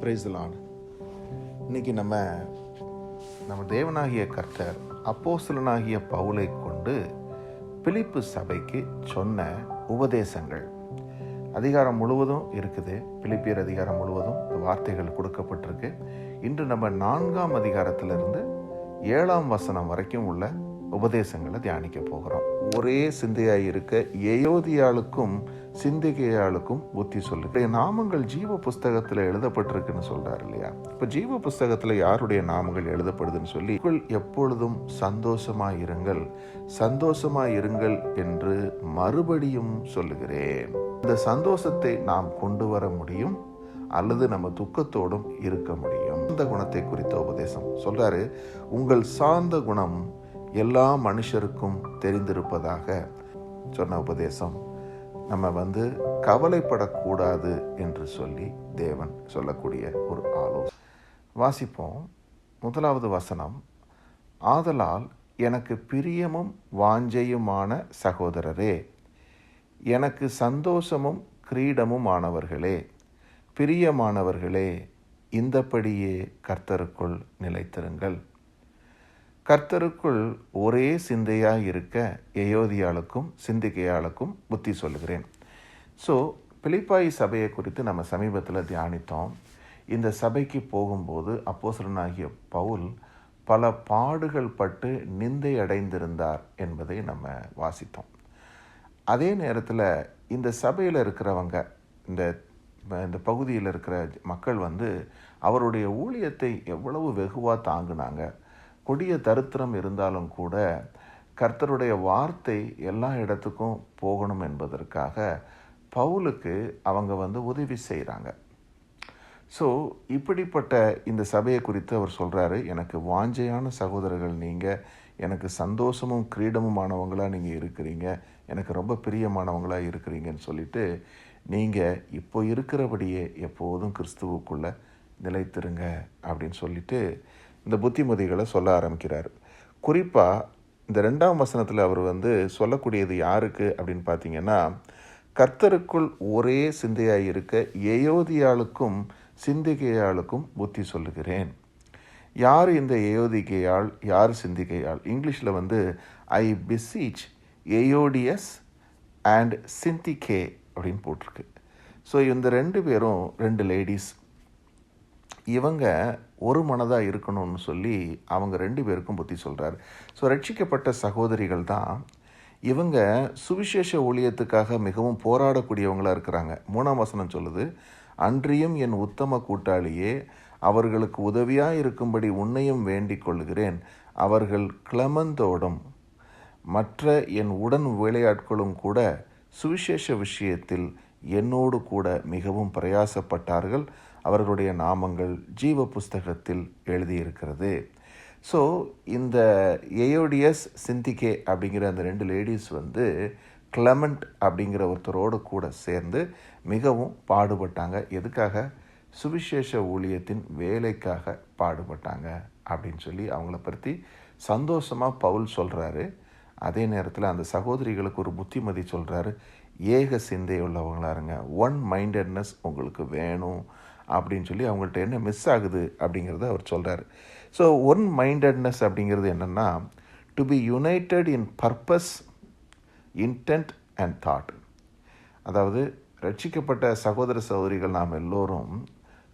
Praise the Lord. இன்னைக்கு நம்ம தேவனாகிய கர்த்தர் அப்போஸ்தலனாகிய பவுலை கொண்டு பிலிப்பு சபைக்கு சொன்ன உபதேசங்கள் அதிகாரம் முழுவதும் இருக்குது. பிலிப்பியர் அதிகாரம் முழுவதும் இந்த வார்த்தைகள் கொடுக்கப்பட்டிருக்கு. இன்று நம்ம 4ஆம் அதிகாரத்திலிருந்து 7ஆம் வசனம் வரைக்கும் உள்ள உபதேசங்களை தியானிக்க போகிறோம். ஒரே சிந்தையாய் இருக்க எயோதியாளுக்கும் சிந்திகையாளுக்கும் புத்தி சொல்லு. நாமங்கள் ஜீவ புஸ்தகத்தில் எழுதப்பட்டிருக்குன்னு சொல்றாரு இல்லையா? இப்ப ஜீவ புஸ்தகத்துல யாருடைய நாமங்கள் எழுதப்படுதுன்னு சொல்லி, எப்பொழுதும் சந்தோஷமாயிருங்கள் சந்தோஷமாயிருங்கள் என்று மறுபடியும் சொல்லுகிறேன். இந்த சந்தோஷத்தை நாம் கொண்டு வர முடியும் அல்லது நம்ம துக்கத்தோடும் இருக்க முடியும். இந்த குணத்தை குறித்த உபதேசம் சொல்றாரு. உங்கள் சார்ந்த குணம் எல்லா மனுஷருக்கும் தெரிந்திருப்பதாக சொன்ன உபதேசம். நம்ம கவலைப்படக்கூடாது என்று சொல்லி தேவன் சொல்லக்கூடிய ஒரு ஆலோசனை. வாசிப்போம். 1வது வசனம். ஆதலால் எனக்கு பிரியமும் வாஞ்சையுமான சகோதரரே, எனக்கு சந்தோஷமும் கிரீடமும் ஆனவர்களே, பிரியமானவர்களே, இந்தபடியே கர்த்தருக்குள் நிலைத்திருங்கள். கர்த்தருக்குள் ஒரே சிந்தையாய் இருக்க எயோதியாளுக்கும் சிந்திகையாளுக்கும் புத்தி சொல்லுகிறேன். ஸோ பிலிப்பாய் சபையை குறித்து நம்ம சமீபத்தில் தியானித்தோம். இந்த சபைக்கு போகும்போது அப்போஸ்தலனாகிய பவுல் பல பாடுகள் பட்டு நிந்தை அடைந்திருந்தார் என்பதை நம்ம வாசித்தோம். அதே நேரத்தில் இந்த சபையில் இருக்கிறவங்க, இந்த பகுதியில் இருக்கிற மக்கள் அவருடைய ஊழியத்தை எவ்வளவு வெகுவாக தாங்கினாங்க. கொடிய தரித்திரம் இருந்தாலும் கூட கர்த்தருடைய வார்த்தை எல்லா இடத்துக்கும் போகணும் என்பதற்காக பவுலுக்கு அவங்க உதவி செய்கிறாங்க. ஸோ இப்படிப்பட்ட இந்த சபையை குறித்து அவர் சொல்கிறாரு. எனக்கு வாஞ்சையான சகோதரர்கள் நீங்கள், எனக்கு சந்தோஷமும் கிரீடமுமானவங்களாக நீங்கள் இருக்கிறீங்க, எனக்கு ரொம்ப பிரியமானவங்களாக இருக்கிறீங்கன்னு சொல்லிட்டு, நீங்கள் இப்போ இருக்கிறபடியே எப்போதும் கிறிஸ்துவுக்குள்ளே நிலைத்திருங்க அப்படின்னு சொல்லிட்டு இந்த புத்திமதிகளை சொல்ல ஆரம்பிக்கிறார். குறிப்பாக இந்த 2ஆம் வசனத்தில் அவர் சொல்லக்கூடியது யாருக்கு அப்படின்னு பார்த்தீங்கன்னா, கர்த்தருக்குள் ஒரே சிந்தையாய் இருக்க எயோதியாளுக்கும் சிந்திகையாளுக்கும் புத்தி சொல்லுகிறேன். யார் இந்த எயோதிகையாள், யார் சிந்திகையாள்? இங்கிலீஷில் ஐ பிசீச் எயோடியஸ் அண்ட் சிந்திகே அப்படின்னு போட்டிருக்கு. ஸோ இந்த 2 பேரும் 2 லேடிஸ். இவங்க ஒரு மனதாக இருக்கணும்னு சொல்லி அவங்க 2 பேருக்கும் புத்தி சொல்கிறார். ஸோ ரட்சிக்கப்பட்ட சகோதரிகள் தான் இவங்க. சுவிசேஷ ஊழியத்துக்காக மிகவும் போராடக்கூடியவங்களாக இருக்கிறாங்க. 3ஆம் வசனம் சொல்லுது, அன்றியும் என் உத்தம கூட்டாளியே, அவர்களுக்கு உதவியாக இருக்கும்படி உன்னையும் வேண்டிக் கொள்கிறேன். அவர்கள் கிளமந்தோடும் மற்ற என் உடன் வேலையாட்களும் கூட சுவிசேஷ விஷயத்தில் என்னோடு கூட மிகவும் பிரயாசப்பட்டார்கள். அவர்களுடைய நாமங்கள் ஜீவ புஸ்தகத்தில் எழுதியிருக்கிறது. ஸோ இந்த எயோடியஸ் சிந்திகே அப்படிங்கிற அந்த 2 லேடிஸ் கிளமெண்ட் அப்படிங்கிற ஒருத்தரோடு கூட சேர்ந்து மிகவும் பாடுபட்டாங்க. எதுக்காக? சுவிசேஷ ஊழியத்தின் வேலைக்காக பாடுபட்டாங்க அப்படின்னு சொல்லி அவங்கள பற்றி சந்தோஷமாக பவுல் சொல்கிறாரு. அதே நேரத்தில் அந்த சகோதரிகளுக்கு ஒரு புத்திமதி சொல்கிறாரு. ஏக சிந்தை உள்ளவங்களாக இருங்க, ஒன் மைண்டட்னஸ் உங்களுக்கு வேணும் அப்படின்னு சொல்லி அவங்கள்ட்ட என்ன மிஸ் ஆகுது அப்படிங்கிறத அவர் சொல்கிறார். ஸோ ஒன் மைண்டட்னஸ் அப்படிங்கிறது என்னென்னா, to be united in purpose, intent and thought. அதாவது ரட்சிக்கப்பட்ட சகோதர சகோதரிகள் நாம் எல்லோரும்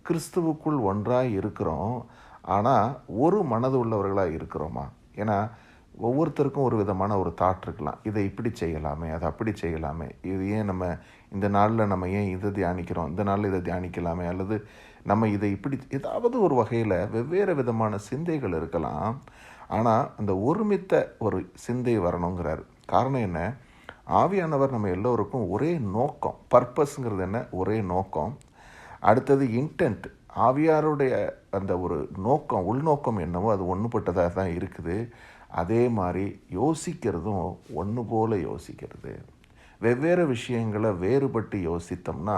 கிறிஸ்துவுக்குள் ஒன்றாக இருக்கிறோம். ஆனால் ஒரு மனது உள்ளவர்களாக இருக்கிறோமா? ஏன்னா ஒவ்வொருத்தருக்கும் ஒரு விதமான ஒரு தாட் இருக்கலாம். இதை இப்படி செய்யலாமே, அதை அப்படி செய்யலாமே, இது ஏன் நம்ம இந்த நாளில் நம்ம ஏன் இதை தியானிக்கிறோம், இந்த நாளில் இதை தியானிக்கலாமே, அல்லது நம்ம இதை இப்படி ஏதாவது ஒரு வகையில் வெவ்வேறு விதமான சிந்தைகள் இருக்கலாம். ஆனால் அந்த ஒருமித்த ஒரு சிந்தை வரணுங்கிறார். காரணம் என்ன? ஆவியானவர் நம்ம எல்லோருக்கும் ஒரே நோக்கம். பர்பஸ்ங்கிறது என்ன? ஒரே நோக்கம். அடுத்தது இன்டென்ட். ஆவியாருடைய அந்த ஒரு நோக்கம், உள்நோக்கம் என்னவோ அது ஒன்றுபட்டதாக தான் இருக்குது. அதே மாதிரி யோசிக்கிறதும் ஒன்று போல் யோசிக்கிறது. வெவ்வேறு விஷயங்களை வேறுபட்டு யோசித்தோம்னா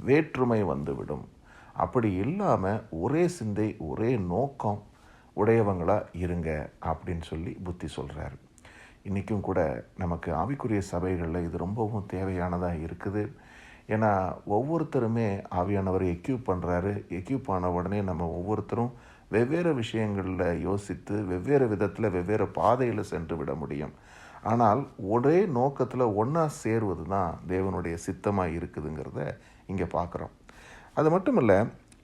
வேற்றுமை வந்துவிடும். அப்படி இல்லாமல் ஒரே சிந்தை, ஒரே நோக்கம் உடையவங்களாக இருங்க அப்படின்னு சொல்லி புத்தி சொல்கிறார். இன்றைக்கும் கூட நமக்கு ஆவிக்குரிய சபைகளில் இது ரொம்பவும் தேவையானதாக இருக்குது. ஏன்னா ஒவ்வொருத்தருமே ஆவியானவர் எக்யூப் பண்ணுறாரு. எக்யூப் ஆன உடனே நம்ம ஒவ்வொருத்தரும் வெவ்வேறு விஷயங்களில் யோசித்து வெவ்வேறு விதத்தில் வெவ்வேறு பாதையில் சென்று விட முடியும். ஆனால் ஒரே நோக்கத்தில் ஒன்றா சேர்வது தான் தேவனுடைய சித்தமாக இருக்குதுங்கிறத இங்கே பார்க்குறோம். அது மட்டும் இல்லை,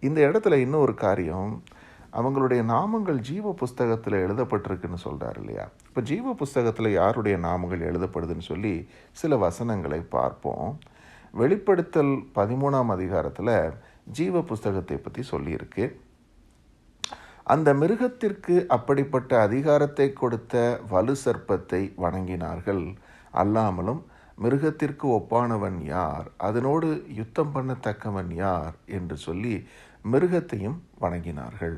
இந்த இடத்துல இன்னொரு காரியம், அவங்களுடைய நாமங்கள் ஜீவ புஸ்தகத்தில் எழுதப்பட்டிருக்குன்னு சொல்கிறார் இல்லையா? இப்போ ஜீவ புஸ்தகத்தில் யாருடைய நாமங்கள் எழுதப்படுதுன்னு சொல்லி சில வசனங்களை பார்ப்போம். வெளிப்படுத்தல் 13ஆம் அதிகாரத்தில் ஜீவ புஸ்தகத்தை பற்றி சொல்லியிருக்கு. அந்த மிருகத்திற்கு அப்படிப்பட்ட அதிகாரத்தை கொடுத்த வலு சர்ப்பத்தை வணங்கினார்கள். அல்லாமலும் மிருகத்திற்கு ஒப்பானவன் யார், அதனோடு யுத்தம் பண்ணத்தக்கவன் யார் என்று சொல்லி மிருகத்தையும் வணங்கினார்கள்.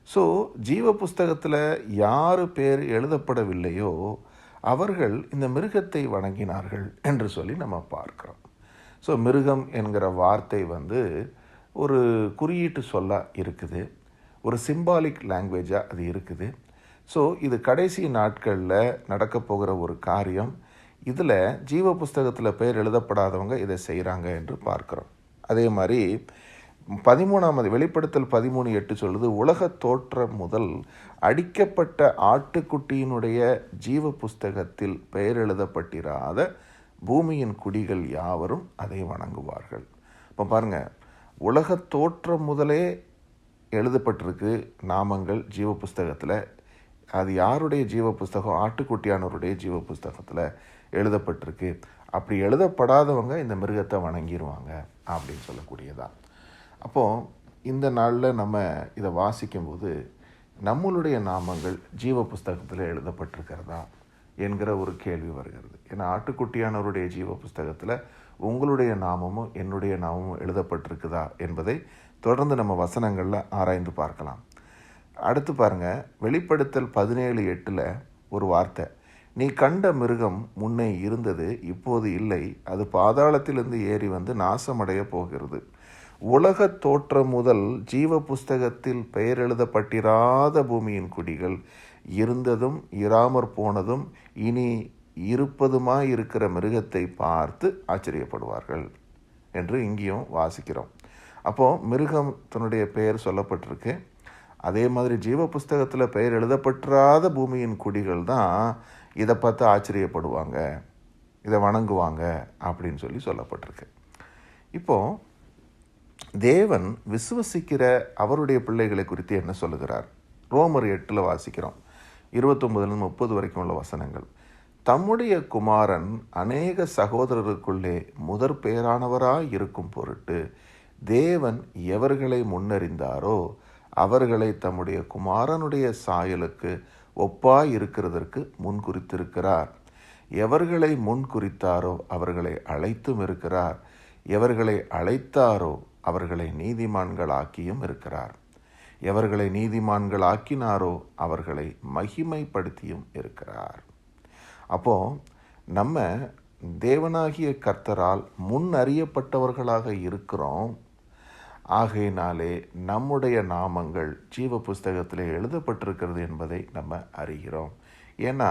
ஸோ ஜீவ புஸ்தகத்தில் யார் பேர் எழுதப்படவில்லையோ அவர்கள் இந்த மிருகத்தை வணங்கினார்கள் என்று சொல்லி நம்ம பார்க்குறோம். ஸோ மிருகம் என்கிற வார்த்தை ஒரு குறியீட்டு சொல்லாக இருக்குது, ஒரு சிம்பாலிக் லாங்குவேஜாக அது இருக்குது. ஸோ இது கடைசி நாட்களில் நடக்க போகிற ஒரு காரியம். இதில் ஜீவ புஸ்தகத்தில் பெயர் எழுதப்படாதவங்க இதை செய்கிறாங்க என்று பார்க்குறோம். அதே மாதிரி 13ஆம் வெளிப்படுத்தல் 13:8 சொல்லுது, உலக தோற்றம் முதல் அடிக்கப்பட்ட ஆட்டுக்குட்டியினுடைய ஜீவ புஸ்தகத்தில் பெயர் எழுதப்பட்டிராத பூமியின் குடிகள் யாவரும் அதை வணங்குவார்கள். இப்போ பாருங்கள், உலக தோற்றம் முதலே எழுதப்பட்டிருக்கு நாமங்கள் ஜீவ புஸ்தகத்தில். அது யாருடைய ஜீவ புஸ்தகம்? ஆட்டுக்குட்டியானவருடைய ஜீவ புஸ்தகத்தில் எழுதப்பட்டிருக்கு. அப்படி எழுதப்படாதவங்க இந்த மிருகத்தை வணங்கிடுவாங்க அப்படின்னு சொல்லக்கூடியதான். அப்போது இந்த நாளில் நம்ம இதை வாசிக்கும்போது நம்மளுடைய நாமங்கள் ஜீவ புஸ்தகத்தில் எழுதப்பட்டிருக்கிறதா என்கிற ஒரு கேள்வி வருகிறது. ஏன்னா ஆட்டுக்குட்டியானவருடைய ஜீவ புஸ்தகத்தில் உங்களுடைய நாமமும் என்னுடைய நாமமும் எழுதப்பட்டிருக்குதா என்பதை தொடர்ந்து நம்ம வசனங்களில் ஆராய்ந்து பார்க்கலாம். அடுத்து பாருங்கள், வெளிப்படுத்தல் 17:8 ஒரு வார்த்தை, நீ கண்ட மிருகம் முன்னே இருந்தது, இப்போது இல்லை, அது பாதாளத்திலிருந்து ஏறி நாசமடைய போகிறது. உலக தோற்றம் முதல் ஜீவ புஸ்தகத்தில் பெயர் எழுதப்பட்டிராத பூமியின் குடிகள் இருந்ததும் இராமற் போனதும் இனி இருப்பதுமாய் இருக்கிற மிருகத்தை பார்த்து ஆச்சரியப்படுவார்கள் என்று இங்கேயும் வாசிக்கிறோம். அப்போது மிருகம் தன்னுடைய பெயர் சொல்லப்பட்டிருக்கு. அதே மாதிரி ஜீவ புஸ்தகத்தில் பெயர் எழுதப்பட்டிராத பூமியின் குடிகள் தான் இதை பார்த்து ஆச்சரியப்படுவாங்க, இதை வணங்குவாங்க அப்படின்னு சொல்லப்பட்டிருக்கு. இப்போது தேவன் விசுவசிக்கிற அவருடைய பிள்ளைகளை குறித்து என்ன சொல்லுகிறார்? ரோமர் 8 வாசிக்கிறோம், 29-30 வரைக்கும் உள்ள வசனங்கள். தம்முடைய குமாரன் அநேக சகோதரருக்குள்ளே முதற் பேரானவராய் இருக்கும் பொருட்டு தேவன் எவர்களை முன்னறிந்தாரோ அவர்களை தம்முடைய குமாரனுடைய சாயலுக்கு ஒப்பாய் இருக்கிறதற்கு முன்குறித்திருக்கிறார். எவர்களை முன்குறித்தாரோ அவர்களை அழைத்தும் இருக்கிறார். எவர்களை அழைத்தாரோ அவர்களை நீதிமான்களாக்கியும் இருக்கிறார். எவர்களை நீதிமான்களாக்கினாரோ அவர்களை மகிமைப்படுத்தியும் இருக்கிறார். அப்போது நம்ம தேவனாகிய கர்த்தரால் முன் அறியப்பட்டவர்களாக இருக்கிறோம். ஆகையினாலே நம்முடைய நாமங்கள் ஜீவ புஸ்தகத்தில் எழுதப்பட்டிருக்கிறது என்பதை நம்ம அறிகிறோம். ஏன்னா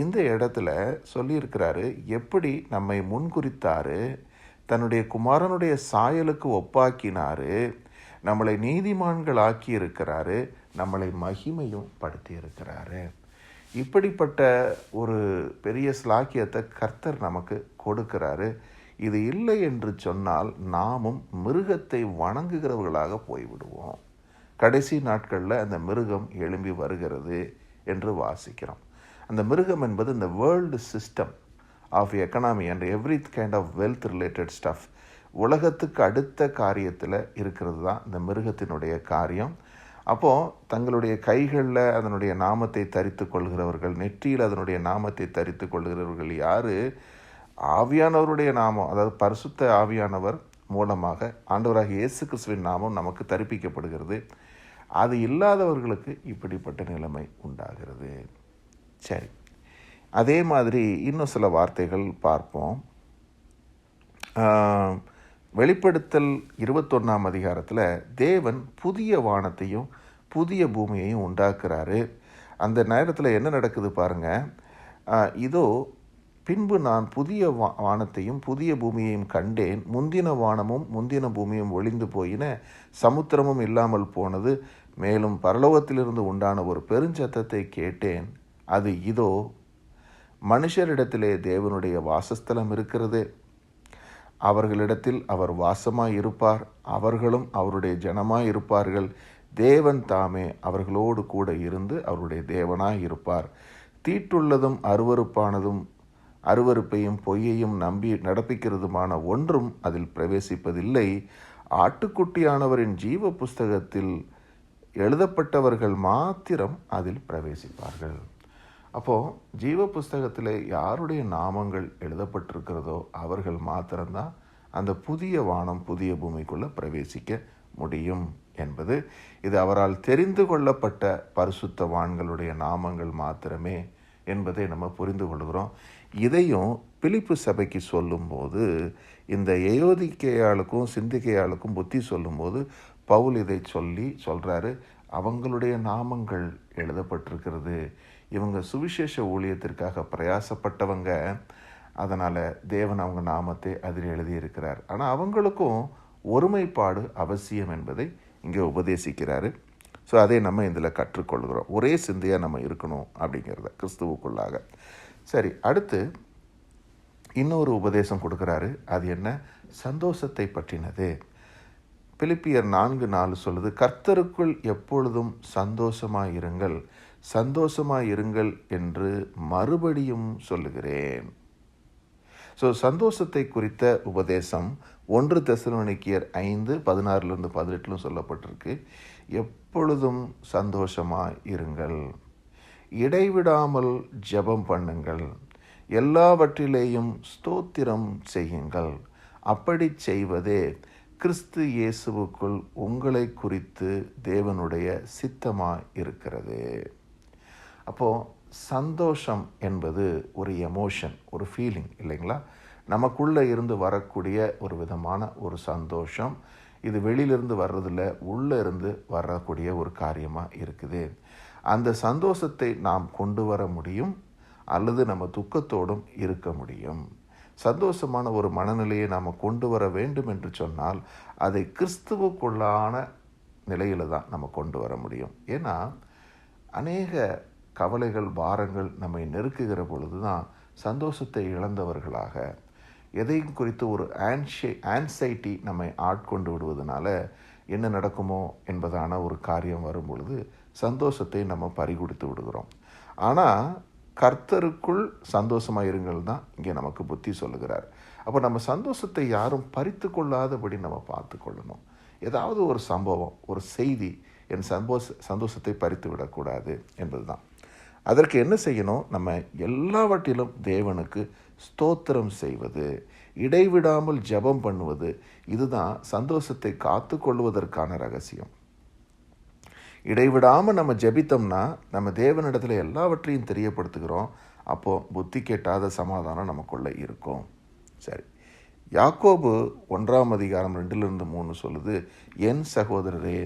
இந்த இடத்துல சொல்லியிருக்கிறாரு, எப்படி நம்மை முன்குறித்தாரு, தன்னுடைய குமாரனுடைய சாயலுக்கு ஒப்பாக்கினாரு, நம்மளை நீதிமான்கள் ஆக்கி இருக்கிறாரு, நம்மளை மகிமையும் படுத்தி இருக்கிறாரு. இப்படிப்பட்ட ஒரு பெரிய ஸ்லாக்கியத்தை கர்த்தர் நமக்கு கொடுக்கிறாரு. இது இல்லை என்று சொன்னால் நாமும் மிருகத்தை வணங்குகிறவர்களாக போய்விடுவோம். கடைசி நாட்களில் அந்த மிருகம் எழும்பி வருகிறது என்று வாசிக்கிறோம். அந்த மிருகம் என்பது இந்த world system of economy and every kind of wealth related stuff, உலகத்துக்கு அடுத்த காரியத்தில் இருக்கிறது தான் இந்த மிருகத்தினுடைய காரியம். அப்போது தங்களுடைய கைகளில் அதனுடைய நாமத்தை தரித்து கொள்கிறவர்கள், நெற்றியில் அதனுடைய நாமத்தை தரித்து கொள்கிறவர்கள் யார்? ஆவியானவருடைய நாமம், அதாவது பரிசுத்த ஆவியானவர் மூலமாக ஆண்டவராக இயேசு கிறிஸ்துவின் நாமம் நமக்கு தரிப்பிக்கப்படுகிறது. அது இல்லாதவர்களுக்கு இப்படிப்பட்ட நிலைமை உண்டாகிறது. சரி, அதே மாதிரி இன்னும் சில வார்த்தைகள் பார்ப்போம். வெளிப்படுத்தல் 21ஆம் அதிகாரத்தில் தேவன் புதிய வானத்தையும் புதிய பூமியையும் உண்டாக்குறாரு. அந்த நேரத்தில் என்ன நடக்குது பாருங்கள். இதோ பின்பு நான் புதிய வானத்தையும் புதிய பூமியையும் கண்டேன். முந்தின வானமும் முந்தின பூமியும் ஒளிந்து போயின, சமுத்திரமும் இல்லாமல் போனது. மேலும் பரலோகத்திலிருந்து உண்டான ஒரு பெருஞ்சத்தத்தை கேட்டேன். அது இதோ, மனுஷரிடத்திலே தேவனுடைய வாசஸ்தலம் இருக்கிறது. அவர்களிடத்தில் அவர் வாசமாய் இருப்பார், அவர்களும் அவருடைய ஜனமாய் இருப்பார்கள். தேவன் தாமே அவர்களோடு கூட இருந்து அவருடைய தேவனாய் இருப்பார். தீட்டுள்ளதும் அருவருப்பானதும் அருவருப்பையும் பொய்யையும் நம்பி நடப்பிக்கிறதுமான ஒன்றும் அதில் பிரவேசிப்பதில்லை. ஆட்டுக்குட்டியானவரின் ஜீவ புஸ்தகத்தில் எழுதப்பட்டவர்கள் மாத்திரம் அதில் பிரவேசிப்பார்கள். அப்போது ஜீவ புஸ்தகத்தில் யாருடைய நாமங்கள் எழுதப்பட்டிருக்கிறதோ அவர்கள் மாத்திரம்தான் அந்த புதிய வானம் புதிய பூமிக்குள்ளே பிரவேசிக்க முடியும் என்பது, இது அவரால் தெரிந்து கொள்ளப்பட்ட பரிசுத்தவான்களுடைய நாமங்கள் மாத்திரமே என்பதை நம்ம புரிந்து கொள்கிறோம். இதையும் பிலிப்பு சபைக்கு சொல்லும்போது, இந்த எயோதிக்கேயாளுக்கும் சிந்திக்கேயாளுக்கும் புத்தி சொல்லும்போது பவுல் இதை சொல்கிறாரு. அவங்களுடைய நாமங்கள் எழுதப்பட்டிருக்கிறது. இவங்க சுவிசேஷ ஊழியத்திற்காக பிரயாசப்பட்டவங்க, அதனால் தேவன் அவங்க நாமத்தை அதில் எழுதியிருக்கிறார். ஆனால் அவங்களுக்கும் ஒருமைப்பாடு அவசியம் என்பதை இங்கே உபதேசிக்கிறாரு. ஸோ அதை நம்ம இதில் கற்றுக்கொள்கிறோம். ஒரே சிந்தையாக நம்ம இருக்கணும் அப்படிங்கிறத கிறிஸ்துவுக்குள்ளாக. சரி, அடுத்து இன்னொரு உபதேசம் கொடுக்குறாரு. அது என்ன? சந்தோஷத்தை பற்றினது. பிலிப்பியர் 4:4 சொல்லுது, கர்த்தருக்குள் எப்பொழுதும் சந்தோஷமாயிருங்கள், சந்தோஷமாயிருங்கள் என்று மறுபடியும் சொல்லுகிறேன். ஸோ சந்தோஷத்தை குறித்த உபதேசம் 1 தெசலோனிக்கேயர் 5:16-18 சொல்லப்பட்டிருக்கு. எப்பொழுதும் சந்தோஷமாக இருங்கள், இடைவிடாமல் ஜெபம் பண்ணுங்கள், எல்லாவற்றிலேயும் ஸ்தோத்திரம் செய்யுங்கள். அப்படி செய்வதே கிறிஸ்து இயேசுவுக்குள் உங்களை குறித்து தேவனுடைய சித்தமாக இருக்கிறது. அப்போது சந்தோஷம் என்பது ஒரு எமோஷன், ஒரு ஃபீலிங் இல்லைங்களா? நமக்குள்ளே இருந்து வரக்கூடிய ஒரு விதமான ஒரு சந்தோஷம். இது வெளியிலிருந்து வர்றதில்ல, உள்ளே இருந்து வரக்கூடிய ஒரு காரியமாக இருக்குது. அந்த சந்தோஷத்தை நாம் கொண்டு வர முடியும், அல்லது நம்ம துக்கத்தோடும் இருக்க முடியும். சந்தோஷமான ஒரு மனநிலையை நாம் கொண்டு வர வேண்டும் என்று சொன்னால் அதை கிறிஸ்துவுக்குள்ளான நிலையில் தான் நம்ம கொண்டு வர முடியும். ஏன்னா அநேக கவலைகள் பாரங்கள் நம்மை நெருக்குகிற பொழுது தான் சந்தோஷத்தை இழந்தவர்களாக, எதையும் குறித்து ஒரு ஆன்சைட்டி நம்மை ஆட்கொண்டு விடுவதனால என்ன நடக்குமோ என்பதான ஒரு காரியம் வரும் பொழுது சந்தோஷத்தை நம்ம பறிகொடுத்து விடுகிறோம். ஆனால் கர்த்தருக்குள் சந்தோஷமாக இருங்கள் தான் இங்கே நமக்கு புத்தி சொல்லுகிறார். அப்போ நம்ம சந்தோஷத்தை யாரும் பறித்து கொள்ளாதபடி நம்ம பார்த்து கொள்ளணும். ஏதாவது ஒரு சம்பவம், ஒரு செய்தி என் சந்தோஷத்தை பறித்து விடக்கூடாது என்பது தான். அதற்கு என்ன செய்யணும்? நம்ம எல்லாவற்றிலும் தேவனுக்கு ஸ்தோத்திரம் செய்வது, இடைவிடாமல் ஜெபம் பண்ணுவது, இதுதான் சந்தோஷத்தை காத்து கொள்வதற்கான ரகசியம். இடைவிடாமல் நம்ம ஜெபித்தோம்னா நம்ம தேவனிடத்தில் எல்லாவற்றையும் தெரியப்படுத்துகிறோம். அப்போது புத்தி கெட்டாத சமாதானம் நமக்குள்ளே இருக்கும். சரி, யாக்கோபு 1:2-3 சொல்லுது, என் சகோதரரே,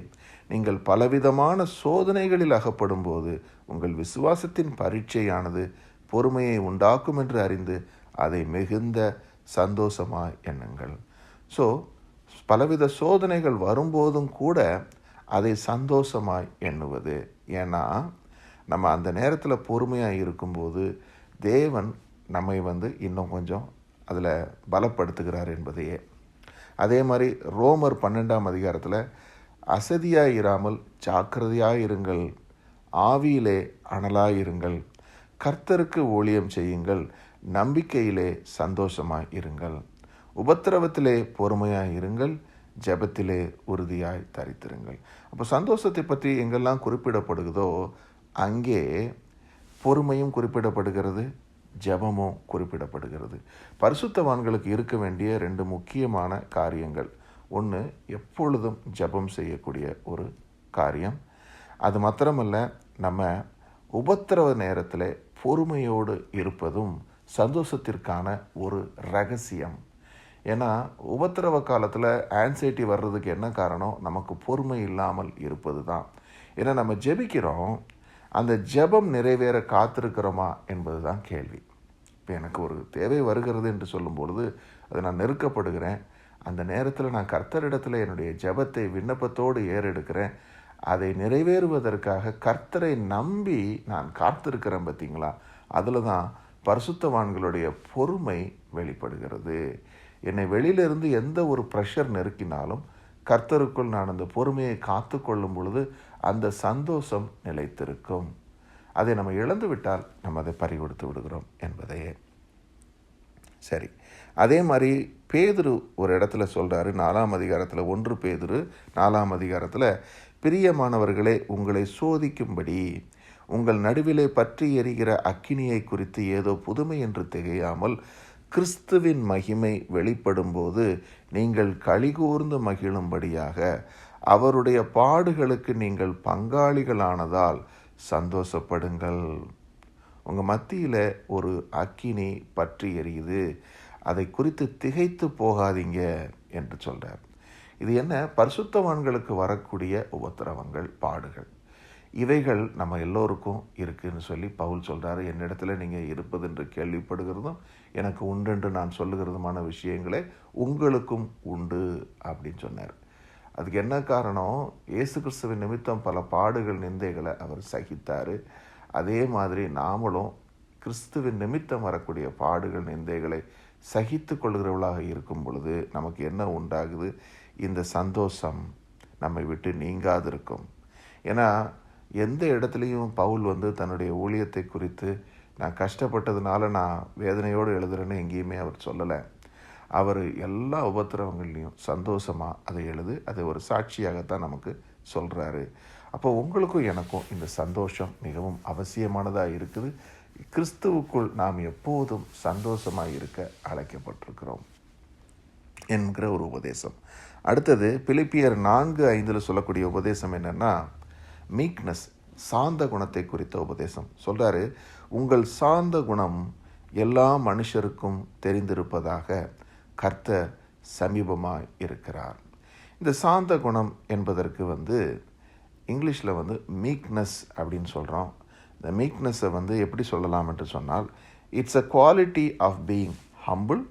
நீங்கள் பலவிதமான சோதனைகளில் அகப்படும் போது உங்கள் விசுவாசத்தின் பரீட்சையானது பொறுமையை உண்டாக்கும் என்று அறிந்து அதை மிகுந்த சந்தோஷமாய் எண்ணுங்கள். ஸோ பலவித சோதனைகள் வரும்போதும் கூட அதை சந்தோஷமாய் எண்ணுவது. ஏன்னா நம்ம அந்த நேரத்தில் பொறுமையாக இருக்கும்போது தேவன் நம்மை இன்னும் கொஞ்சம் அதில் பலப்படுத்துகிறார் என்பதையே. அதே மாதிரி ரோமர் 12 அசதியாக இராமல் ஜாக்கிரதையாக இருங்கள், ஆவியிலே அனலாயிருங்கள், கர்த்தருக்கு ஊழியம் செய்யுங்கள், நம்பிக்கையிலே சந்தோஷமாய் இருங்கள், உபத்திரவத்திலே பொறுமையாக இருங்கள், ஜெபத்திலே உறுதியாய் தரித்திருங்கள். அப்போ சந்தோஷத்தை பற்றி எங்கெல்லாம் குறிப்பிடப்படுகிறதோ அங்கே பொறுமையும் குறிப்பிடப்படுகிறது, ஜெபமும் குறிப்பிடப்படுகிறது. பரிசுத்தவான்களுக்கு இருக்க வேண்டிய 2 முக்கியமான காரியங்கள். ஒன்று, எப்பொழுதும் ஜெபம் செய்யக்கூடிய ஒரு காரியம். அது மாத்திரமல்ல, நம்ம உபத்திரவ நேரத்தில் பொறுமையோடு இருப்பதும் சந்தோஷத்திற்கான ஒரு ரகசியம். ஏன்னா உபத்திரவ காலத்தில் ஆன்சைட்டி வர்றதுக்கு என்ன காரணம்? நமக்கு பொறுமை இல்லாமல் இருப்பது தான். ஏன்னா நம்ம ஜெபிக்கிறோம், அந்த ஜெபம் நிறைவேற காத்திருக்கிறோமா என்பது தான் கேள்வி. இப்போ எனக்கு ஒரு தேவை வருகிறது என்று சொல்லும் பொழுது அதை நான் நெருக்கப்படுகிறேன். அந்த நேரத்தில் நான் கர்த்தரிடத்தில் என்னுடைய ஜெபத்தை விண்ணப்பத்தோடு ஏறெடுக்கிறேன். அதை நிறைவேறுவதற்காக கர்த்தரை நம்பி நான் காத்திருக்கிறேன். பார்த்தீங்களா? அதில் தான் பரிசுத்தவான்களுடைய பொறுமை வெளிப்படுகிறது. என்னை வெளியிலிருந்து எந்த ஒரு ப்ரெஷர் நெருக்கினாலும் கர்த்தருக்குள் நான் அந்த பொறுமையை காத்து கொள்ளும் பொழுது அந்த சந்தோஷம் நிலைத்திருக்கும். அதை நம்ம இழந்து விட்டால் நம்ம அதை பறிகொடுத்து விடுகிறோம் என்பதையே. சரி, அதே மாதிரி பேதுரு ஒரு இடத்துல சொல்கிறாரு, 4ஆம் அதிகாரத்தில் 1 பேதுரு 4ஆம் அதிகாரத்தில், பிரியமானவர்களே, உங்களை சோதிக்கும்படி உங்கள் நடுவிலே பற்றி எரிகிற அக்கினியை குறித்து ஏதோ புதுமை என்று திகையாமல் கிறிஸ்துவின் மகிமை வெளிப்படும்போது நீங்கள் களிகூர்ந்து மகிழும்படியாக அவருடைய பாடுகளுக்கு நீங்கள் பங்காளிகளானதால் சந்தோஷப்படுங்கள். உங்கள் மத்தியில் ஒரு அக்கினி பற்றி எரியுது, அதை குறித்து திகைத்து போகாதீங்க என்று சொல்கிறார். இது என்ன? பரிசுத்தவான்களுக்கு வரக்கூடிய உபத்திரவங்கள், பாடுகள். இவைகள் நம்ம எல்லோருக்கும் இருக்குதுன்னு சொல்லி பவுல் சொல்கிறாரு. என்னிடத்துல நீங்கள் இருப்பது என்று கேள்விப்படுகிறதும் எனக்கு உண்டென்று நான் சொல்லுகிறதுமான விஷயங்களே உங்களுக்கும் உண்டு அப்படின்னு சொன்னார். அதுக்கு என்ன காரணம்? இயேசு கிறிஸ்துவின் நிமித்தம் பல பாடுகள், நிந்தைகளை அவர் சகித்தார். அதே மாதிரி நாமளும் கிறிஸ்துவின் நிமித்தம் வரக்கூடிய பாடுகள், நிந்தைகளை சகித்து கொள்கிறவர்களாக இருக்கும் பொழுது நமக்கு என்ன உண்டாகுது? இந்த சந்தோஷம் நம்மை விட்டு நீங்காது இருக்கும். ஏன்னா எந்த இடத்துலையும் பவுல் தன்னுடைய ஊழியத்தை குறித்து நான் கஷ்டப்பட்டதுனால நான் வேதனையோடு எழுதுறேன்னு எங்கேயுமே அவர் சொல்லலை. அவர் எல்லா உபத்திரவங்கள்லையும் சந்தோஷமாக அதை எழுது, அதை ஒரு சாட்சியாகத்தான் நமக்கு சொல்கிறாரு. அப்போ உங்களுக்கும் எனக்கும் இந்த சந்தோஷம் மிகவும் அவசியமானதாக இருக்குது. கிறிஸ்துவுக்குள் நாம் எப்போதும் சந்தோஷமாக இருக்க அழைக்கப்பட்டிருக்கிறோம் என்கிற ஒரு உபதேசம். அடுத்தது பிலிப்பியர் 4:5 சொல்லக்கூடிய உபதேசம் என்னென்னா, மீக்னஸ், சாந்த குணத்தை குறித்த உபதேசம் சொல்கிறாரு. உங்கள் சாந்த குணம் எல்லா மனுஷருக்கும் தெரிந்திருப்பதாக கர்த்தர் சமீபமாக இருக்கிறார். இந்த சாந்த குணம் என்பதற்கு இங்கிலீஷில் மீக்னஸ் அப்படின்னு சொல்கிறோம். இந்த மீக்னஸை எப்படி சொல்லலாம் என்று சொன்னால், it's a quality of being humble,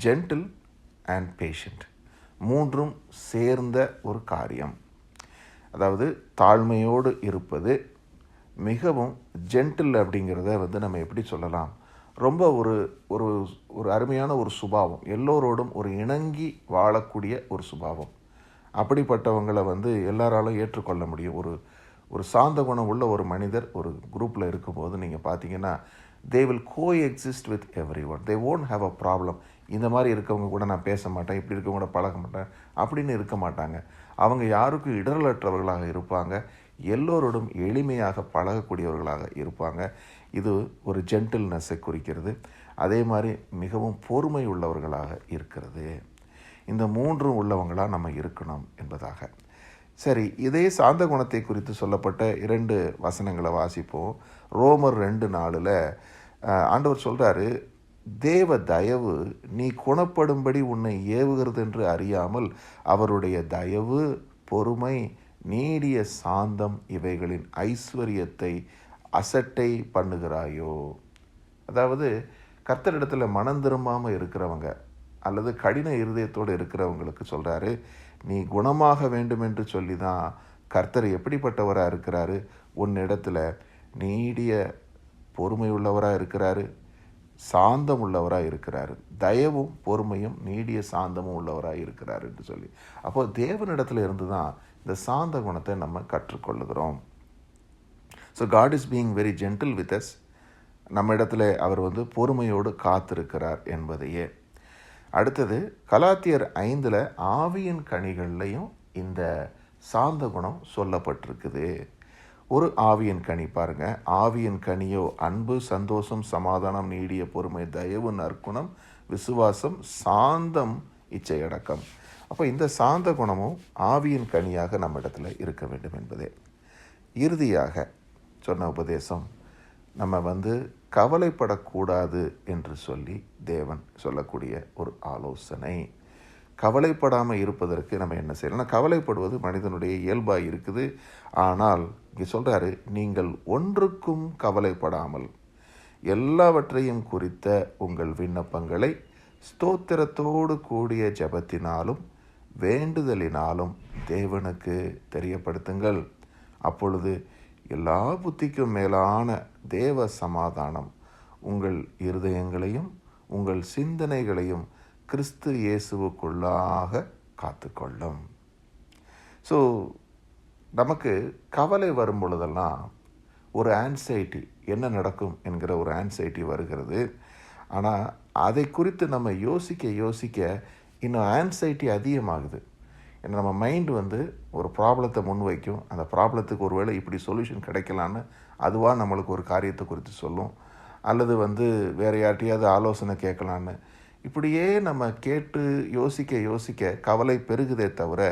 gentle and patient. மூன்றும் சேர்ந்த ஒரு காரியம். அதாவது தாழ்மையோடு இருப்பது, மிகவும் ஜென்டில் அப்படிங்கிறத நம்ம எப்படி சொல்லலாம், ரொம்ப ஒரு ஒரு ஒரு அருமையான ஒரு சுபாவம், எல்லோரோடும் ஒரு இணங்கி வாழக்கூடிய ஒரு சுபாவம். அப்படிப்பட்டவங்களை எல்லாராலும் ஏற்றுக்கொள்ள முடியும். ஒரு சாந்த குணம் உள்ள ஒரு மனிதர் ஒரு குரூப்பில் இருக்கும்போது நீங்கள் பார்த்தீங்கன்னா, they will coexist with everyone. They won't have a problem. இந்த மாதிரி இருக்கவங்க கூட நான் பேச மாட்டேன், இப்படி இருக்கவங்க கூட பழக மாட்டேன் அப்படின்னு இருக்க மாட்டாங்க. அவங்க யாருக்கும் இடரலற்றவர்களாக இருப்பாங்க, எல்லோரோடும் எளிமையாக பழகக்கூடியவர்களாக இருப்பாங்க. இது ஒரு ஜென்டில்னஸை குறிக்கிறது. அதே மாதிரி மிகவும் பொறுமை உள்ளவர்களாக இருக்கிறது. இந்த மூன்றும் உள்ளவங்களாக நம்ம இருக்கணும் என்பதாக. சரி, இதே சாந்த குணத்தை குறித்து சொல்லப்பட்ட 2 வசனங்களை வாசிப்போம். ரோமர் 2:4 ஆண்டவர் சொல்கிறாரு, தேவ தயவு நீ குணப்படும்படி உன்னை ஏவுகிறது என்று அறியாமல் அவருடைய தயவு, பொறுமை, நீடிய சாந்தம் இவைகளின் ஐஸ்வர்யத்தை அசட்டை பண்ணுகிறாயோ. அதாவது கர்த்தரிடத்தில் மனம் திரும்பாமல் இருக்கிறவங்க அல்லது கடின இருதயத்தோடு இருக்கிறவங்களுக்கு சொல்கிறாரு, நீ குணமாக வேண்டும் என்று சொல்லி தான் கர்த்தர் எப்படிப்பட்டவராக இருக்கிறாரு, உன்னிடத்தில் நீடிய பொறுமை உள்ளவராக இருக்கிறாரு, சாந்தம் உள்ளவராக இருக்கிறாரு, தயவும் பொறுமையும் நீடிய சாந்தமும் உள்ளவராக இருக்கிறார் என்று சொல்லி. அப்போ தேவனிடத்தில் இருந்து தான் இந்த சாந்த குணத்தை நம்ம கற்றுக்கொள்ளுகிறோம். So God is being very gentle with us. நம்ம இடத்துல அவர் பொறுமையோடு காத்திருக்கிறார் என்பதையே. அடுத்தது கலாத்தியர் 5 ஆவியின் கனிகள்லையும் இந்த சாந்த குணம் சொல்லப்பட்டிருக்குது. ஒரு ஆவியின் கனி பாருங்க. ஆவியின் கனியோ அன்பு, சந்தோஷம், சமாதானம், நீடிய பொறுமை, தயவு, நற்குணம், விசுவாசம், சாந்தம், இச்சையடக்கம். அப்போ இந்த சாந்த குணமும் ஆவியின் கனியாக நம்ம இடத்துல இருக்க வேண்டும் என்பதே. இறுதியாக சொன்ன உபதேசம், நம்ம கவலைப்படக்கூடாது என்று சொல்லி தேவன் சொல்லக்கூடிய ஒரு ஆலோசனை. கவலைப்படாமல் இருப்பதற்கு நம்ம என்ன செய்யலாம்? கவலைப்படுவது மனிதனுடைய இயல்பாக இருக்குது. ஆனால் இங்கே சொல்கிறாரு, நீங்கள் ஒன்றுக்கும் கவலைப்படாமல். எல்லாவற்றையும் குறித்த உங்கள் விண்ணப்பங்களை ஸ்தோத்திரத்தோடு கூடிய ஜெபத்தினாலும் வேண்டுதலினாலும் தேவனுக்கு தெரியப்படுத்துங்கள். அப்பொழுது எல்லா புத்திக்கும் மேலான தேவ சமாதானம் உங்கள் இருதயங்களையும் உங்கள் சிந்தனைகளையும் கிறிஸ்து இயேசுவுக்குள்ளாக காத்துக்கொள்ளும். ஸோ நமக்கு கவலை வரும் பொழுதெல்லாம் ஒரு ஆன்சைட்டி, என்ன நடக்கும் என்கிற ஒரு ஆன்சைட்டி வருகிறது. ஆனால் அதை குறித்து நம்ம யோசிக்க இன்னும் ஆன்சைட்டி அதிகமாகுது. ஏன்னா நம்ம மைண்டு ஒரு ப்ராப்ளத்தை முன்வைக்கும். அந்த ப்ராப்ளத்துக்கு ஒரு வேளை இப்படி சொல்யூஷன் கிடைக்கலான்னு அதுவாக நம்மளுக்கு ஒரு காரியத்தை குறித்து சொல்லும். அல்லது வேறு யார்ட்டையாவது ஆலோசனை கேட்கலான்னு இப்படியே நம்ம கேட்டு யோசிக்க கவலை பெருகுதே தவிர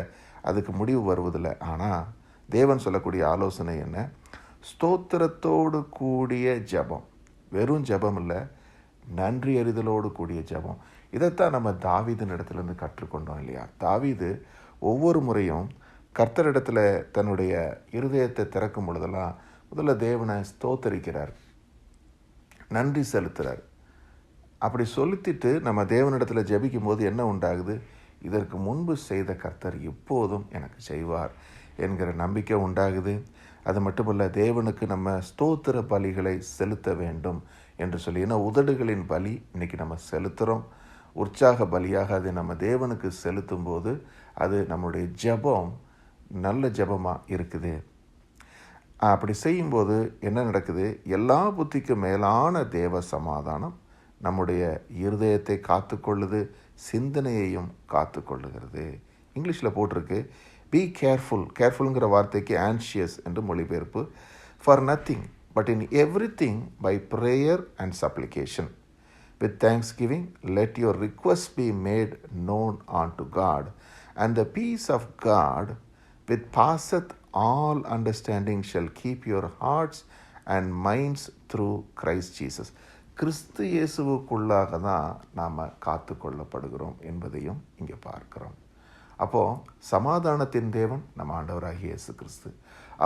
அதுக்கு முடிவு வருவதில்லை. ஆனால் தேவன் சொல்லக்கூடிய ஆலோசனை என்ன? ஸ்தோத்திரத்தோடு கூடிய ஜெபம். வெறும் ஜெபம் இல்லை, நன்றி அறிதலோடு கூடிய ஜெபம். இதைத்தான் நம்ம தாவீதின் இடத்துலேருந்து கற்றுக்கொண்டோம் இல்லையா? தாவீது ஒவ்வொரு முறையும் கர்த்தரிடத்தில் தன்னுடைய இருதயத்தை திறக்கும் பொழுதெல்லாம் முதல்ல தேவனை ஸ்தோத்தரிக்கிறார், நன்றி செலுத்துகிறார். அப்படி செலுத்திட்டு நம்ம தேவனிடத்தில் ஜெபிக்கும் போது என்ன உண்டாகுது? இதற்கு முன்பு செய்த கர்த்தர் இப்போதும் எனக்கு செய்வார் என்கிற நம்பிக்கை உண்டாகுது. அது மட்டுமல்ல, தேவனுக்கு நம்ம ஸ்தோத்திர பலிகளை செலுத்த வேண்டும் என்று சொல்லி, ஏன்னா உதடுகளின் பலி இன்றைக்கி நம்ம செலுத்துகிறோம். உற்சாக பலியாக அதை நம்ம தேவனுக்கு செலுத்தும் போது அது நம்மளுடைய ஜெபம் நல்ல ஜெபமாக இருக்குது. அப்படி செய்யும்போது என்ன நடக்குது? எல்லா புத்திக்கும் மேலான தேவ சமாதானம் நம்முடைய இருதயத்தை காத்துக்கொள்ளுது, சிந்தனையையும் காத்துக்கொள்ளுகிறது. இங்கிலீஷில் போட்டிருக்கு பி கேர்ஃபுல். கேர்ஃபுல்ங்கிற வார்த்தைக்கு ஆன்ஷியஸ் என்று மொழிபெயர்ப்பு. For nothing but in everything by prayer and supplication with thanksgiving let your requests be made known unto God, and the peace of God which passeth all understanding shall keep your hearts and minds through Christ Jesus. கிறிஸ்து இயேசுவுக்குள்ளாக தான் நாம் காத்து கொள்ளப்படுகிறோம் என்பதையும் இங்கே பார்க்கிறோம். அப்போது சமாதானத்தின் தேவன் நம்ம ஆண்டவராகிய இயேசு கிறிஸ்து.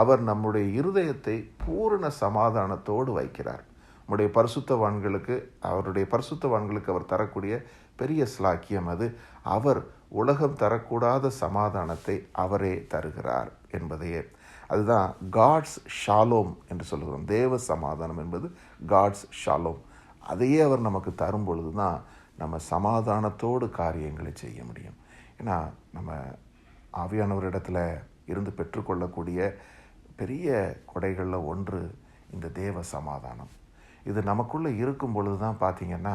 அவர் நம்முடைய இருதயத்தை பூரண சமாதானத்தோடு வைக்கிறார். நம்முடைய பரிசுத்தவான்களுக்கு, அவருடைய பரிசுத்தவான்களுக்கு அவர் தரக்கூடிய பெரிய ஸ்லாக்கியம் அது. அவர் உலகம் தரக்கூடாத சமாதானத்தை அவரே தருகிறார் என்பதையே, அதுதான் காட்ஸ் ஷாலோம் என்று சொல்லுகிறோம். தேவ சமாதானம் என்பது காட்ஸ் ஷாலோம். அதையே அவர் நமக்கு தரும் பொழுது தான் நம்ம சமாதானத்தோடு காரியங்களை செய்ய முடியும். ஏன்னா நம்ம ஆவியானவரிடத்தில் இருந்து பெற்றுக்கொள்ளக்கூடிய பெரிய கொடைகளில் ஒன்று இந்த தேவ சமாதானம். இது நமக்குள்ளே இருக்கும் பொழுது தான் பார்த்திங்கன்னா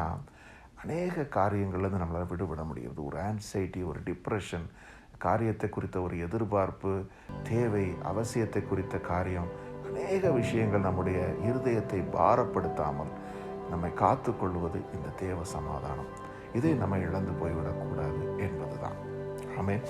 அநேக காரியங்கள்லேருந்து நம்மளால் விடுபட முடியுது. ஒரு ஆன்சைட்டி, ஒரு டிப்ரெஷன், காரியத்தை குறித்த ஒரு எதிர்பார்ப்பு, தேவை, அவசியத்தை குறித்த காரியம், அநேக விஷயங்கள் நம்முடைய இருதயத்தை பாரப்படுத்தாமல் நம்மை காத்து கொள்வது இந்த தேவ சமாதானம். இதை நம்ம இழந்து போய்விடக்கூடாது என்பது தான். ஆமென்.